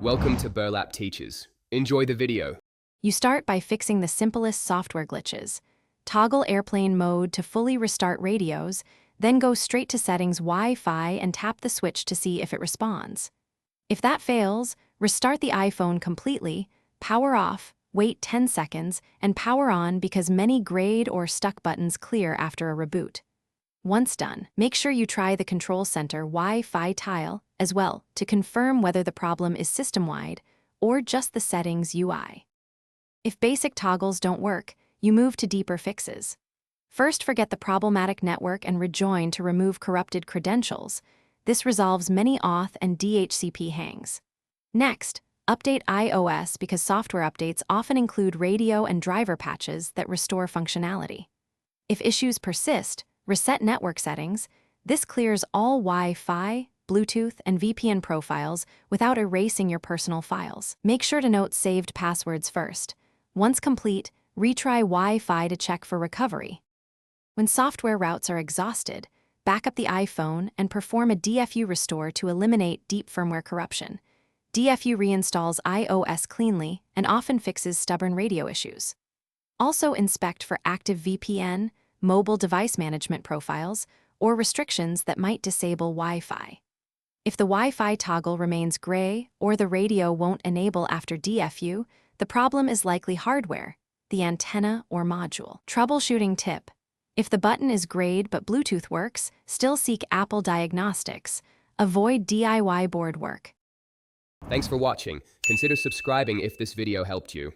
Welcome to Burlap Teachers. Enjoy the video. You start by fixing the simplest software glitches. Toggle airplane mode to fully restart radios, then go straight to settings Wi-Fi and tap the switch to see if it responds. If that fails, restart the iPhone completely, power off, wait 10 seconds, and power on because many grayed or stuck buttons clear after a reboot. Once done, make sure you try the Control Center Wi-Fi tile as well to confirm whether the problem is system-wide or just the settings UI. If basic toggles don't work, you move to deeper fixes. First, forget the problematic network and rejoin to remove corrupted credentials. This resolves many auth and DHCP hangs. Next, update iOS because software updates often include radio and driver patches that restore functionality. If issues persist, reset network settings. This clears all Wi-Fi, Bluetooth, and VPN profiles without erasing your personal files. Make sure to note saved passwords first. Once complete, retry Wi-Fi to check for recovery. When software routes are exhausted, back up the iPhone and perform a DFU restore to eliminate deep firmware corruption. DFU reinstalls iOS cleanly and often fixes stubborn radio issues. Also inspect for active VPN, mobile device management profiles, or restrictions that might disable Wi-Fi. If the Wi-Fi toggle remains gray or the radio won't enable after DFU, the problem is likely hardware, the antenna or module. Troubleshooting tip: if the button is grayed but Bluetooth works, still seek Apple diagnostics. Avoid DIY board work. Thanks for watching. Consider subscribing if this video helped you.